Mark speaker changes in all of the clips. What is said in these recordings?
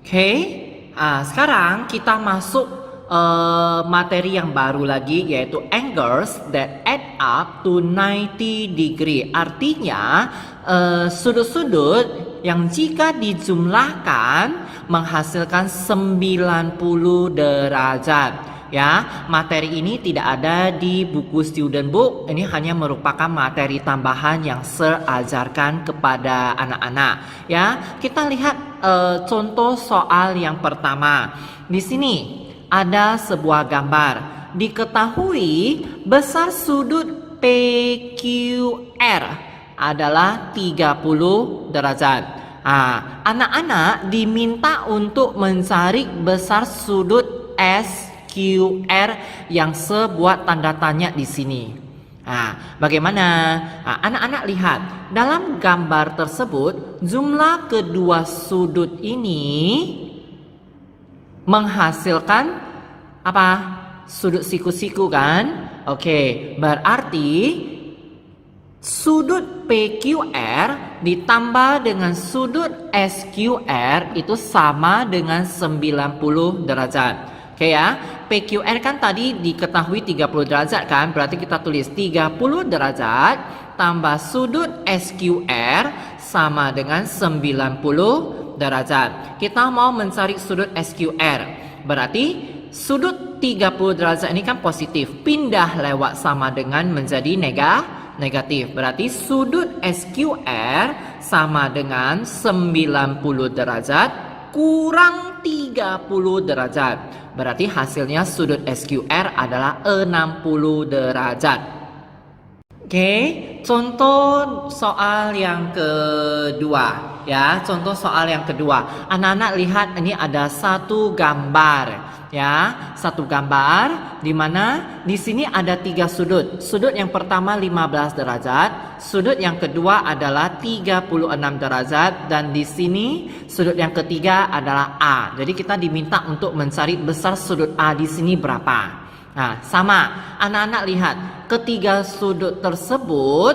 Speaker 1: Oke, sekarang kita masuk materi yang baru lagi, yaitu angles that add up to 90 degree. Artinya sudut-sudut yang jika dijumlahkan menghasilkan 90 derajat. Ya, materi ini tidak ada di buku student book. Ini hanya merupakan materi tambahan yang Sir ajarkan kepada anak-anak. Ya, kita lihat contoh soal yang pertama. Di sini ada sebuah gambar. Diketahui besar sudut PQR adalah 30 derajat. Anak-anak diminta untuk mencari besar sudut SQR yang sebuah tanda tanya di sini. Bagaimana? Anak-anak lihat dalam gambar tersebut, jumlah kedua sudut ini menghasilkan apa? Sudut siku-siku kan? Oke, berarti sudut PQR ditambah dengan sudut SQR itu sama dengan 90 derajat. Oke ya, PQR kan tadi diketahui 30 derajat kan? Berarti kita tulis 30 derajat tambah sudut SQR sama dengan 90 derajat. Kita mau mencari sudut SQR. Berarti sudut 30 derajat ini kan positif. Pindah lewat sama dengan menjadi negatif. Berarti sudut SQR sama dengan 90 derajat kurang 30 derajat. Berarti hasilnya sudut SQR adalah 60 derajat. Oke, contoh soal yang kedua. Ya, contoh soal yang kedua. Anak-anak lihat ini ada satu gambar. Ya, satu gambar di mana di sini ada 3 sudut. Sudut yang pertama 15 derajat, sudut yang kedua adalah 36 derajat, dan di sini sudut yang ketiga adalah A. Jadi kita diminta untuk mencari besar sudut A di sini berapa. Nah, sama. Anak-anak lihat, ketiga sudut tersebut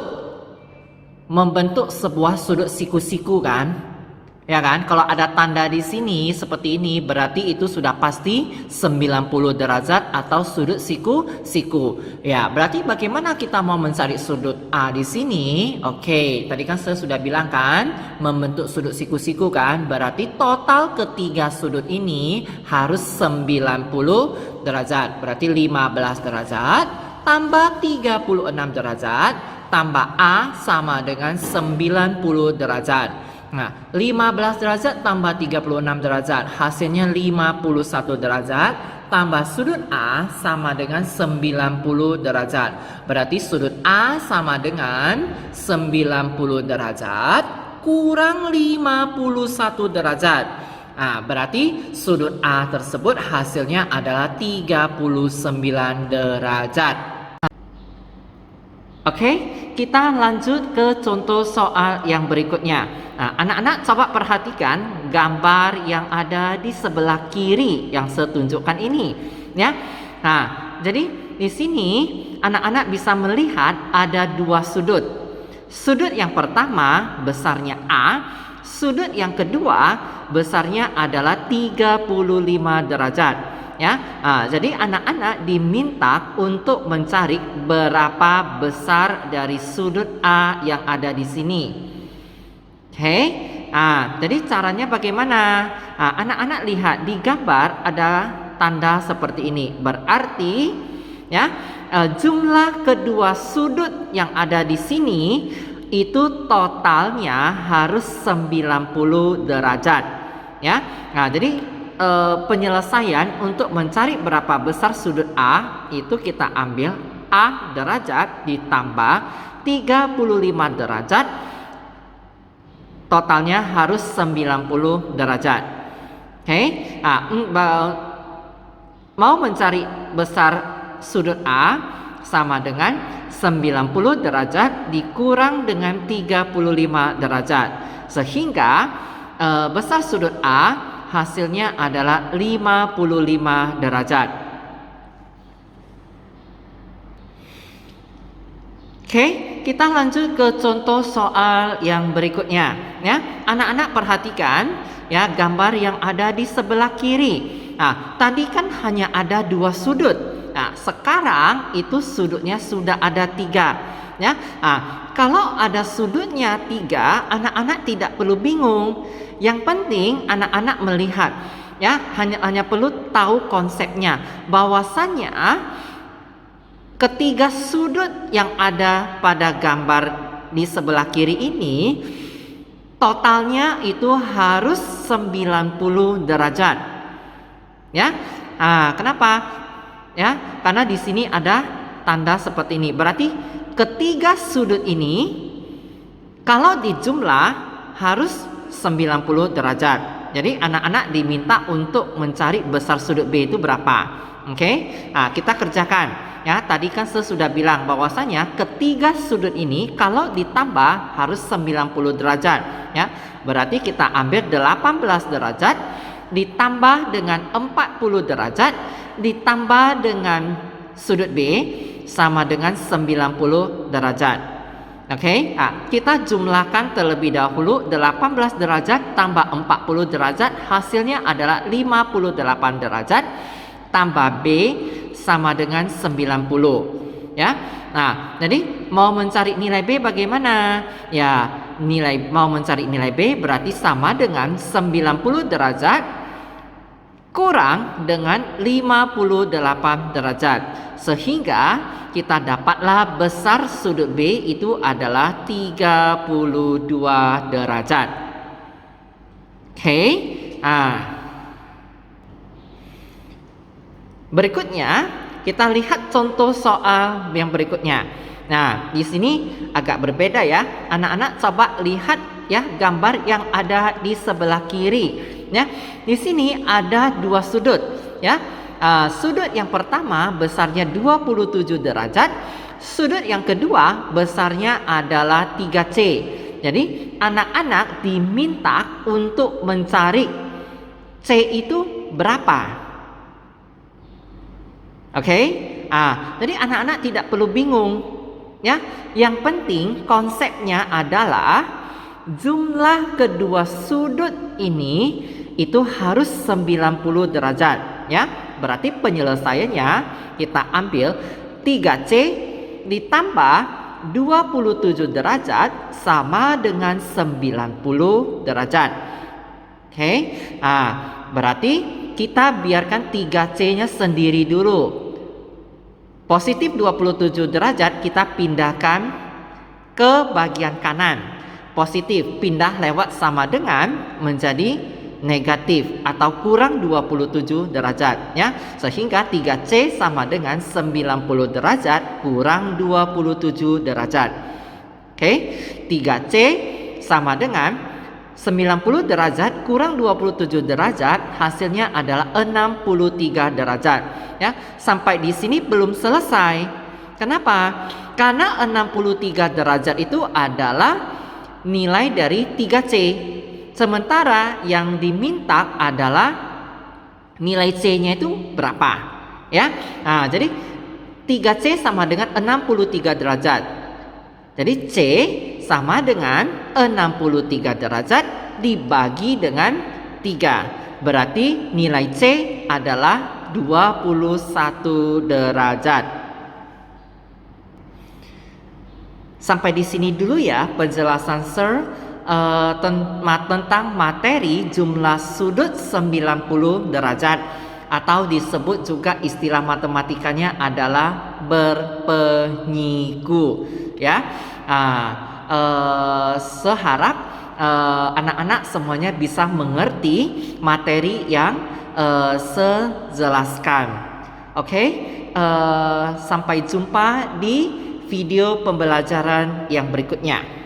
Speaker 1: membentuk sebuah sudut siku-siku kan? Ya kan? Kalau ada tanda di sini seperti ini, berarti itu sudah pasti 90 derajat atau sudut siku-siku. Ya, berarti bagaimana kita mau mencari sudut A di sini? Oke, tadi kan saya sudah bilang kan, membentuk sudut siku-siku kan? Berarti total ketiga sudut ini harus 90 derajat. Berarti 15 derajat tambah 36 derajat tambah A sama dengan 90 derajat. Nah, 15 derajat tambah 36 derajat, hasilnya 51 derajat, tambah sudut A sama dengan 90 derajat. Berarti sudut A sama dengan 90 derajat kurang 51 derajat. Berarti sudut A tersebut hasilnya adalah 39 derajat. Oke, kita lanjut ke contoh soal yang berikutnya. Anak-anak coba perhatikan gambar yang ada di sebelah kiri yang saya tunjukkan ini, ya. Jadi di sini anak-anak bisa melihat ada 2 sudut. Sudut yang pertama besarnya A, sudut yang kedua besarnya adalah 35 derajat. Ya, jadi anak-anak diminta untuk mencari berapa besar dari sudut A yang ada di sini. Oke, jadi caranya bagaimana? Anak-anak lihat di gambar ada tanda seperti ini. Berarti, ya, jumlah kedua sudut yang ada di sini itu totalnya harus 90 derajat. Ya, jadi penyelesaian untuk mencari berapa besar sudut A itu kita ambil A derajat ditambah 35 derajat, totalnya harus 90 derajat. Oke, mau mencari besar sudut A sama dengan 90 derajat dikurang dengan 35 derajat, sehingga besar sudut A hasilnya adalah 55 derajat. Oke, kita lanjut ke contoh soal yang berikutnya ya. Anak-anak perhatikan ya gambar yang ada di sebelah kiri. Nah, tadi kan hanya ada 2 sudut. Nah, sekarang itu sudutnya sudah ada 3 ya. Nah, kalau ada sudutnya 3, anak-anak tidak perlu bingung. Yang penting anak-anak melihat ya, hanya perlu tahu konsepnya bahwasannya ketiga sudut yang ada pada gambar di sebelah kiri ini totalnya itu harus 90 derajat. Ya. Kenapa? Ya, karena di sini ada tanda seperti ini. Berarti ketiga sudut ini kalau dijumlah harus 90 derajat. Jadi anak-anak diminta untuk mencari besar sudut B itu berapa. Oke, kita kerjakan. Ya, tadi kan saya sudah bilang bahwasanya ketiga sudut ini kalau ditambah harus 90 derajat. Ya, berarti kita ambil 18 derajat ditambah dengan 40 derajat ditambah dengan sudut B sama dengan 90 derajat. Oke, kita jumlahkan terlebih dahulu. 18 derajat tambah 40 derajat hasilnya adalah 58 derajat tambah B sama dengan 90 ya. Nah, jadi mau mencari nilai B bagaimana? Ya, mau mencari nilai B berarti sama dengan 90 derajat kurang dengan 58 derajat. Sehingga kita dapatlah besar sudut B itu adalah 32 derajat. Oke. Berikutnya kita lihat contoh soal yang berikutnya. Nah, di sini agak berbeda ya. Anak-anak coba lihat ya gambar yang ada di sebelah kiri. Ya, di sini ada 2 sudut. Ya, sudut yang pertama besarnya 27 derajat. Sudut yang kedua besarnya adalah 3C. Jadi anak-anak diminta untuk mencari C itu berapa. Oke, jadi anak-anak tidak perlu bingung ya. Yang penting konsepnya adalah jumlah kedua sudut ini itu harus 90 derajat ya. Berarti penyelesaiannya kita ambil 3C ditambah 27 derajat sama dengan 90 derajat. Oke, berarti kita biarkan 3C-nya sendiri dulu. Positif 27 derajat kita pindahkan ke bagian kanan. Positif pindah lewat sama dengan menjadi negatif atau kurang 27 derajat ya. Sehingga 3C sama dengan 90 derajat kurang 27 derajat. Oke, 3C sama dengan 90 derajat kurang 27 derajat hasilnya adalah 63 derajat ya. Sampai di sini belum selesai. Kenapa? Karena 63 derajat itu adalah nilai dari 3C. Sementara yang diminta adalah nilai C-nya itu berapa ya. Jadi 3C sama dengan 63 derajat. Jadi C sama dengan 63 derajat dibagi dengan 3. Berarti nilai C adalah 21 derajat. Sampai di sini dulu ya penjelasan Sir tentang materi jumlah sudut 90 derajat atau disebut juga istilah matematikanya adalah berpenyiku ya. Seharap anak-anak semuanya bisa mengerti materi yang sejelaskan. Oke, sampai jumpa di video pembelajaran yang berikutnya.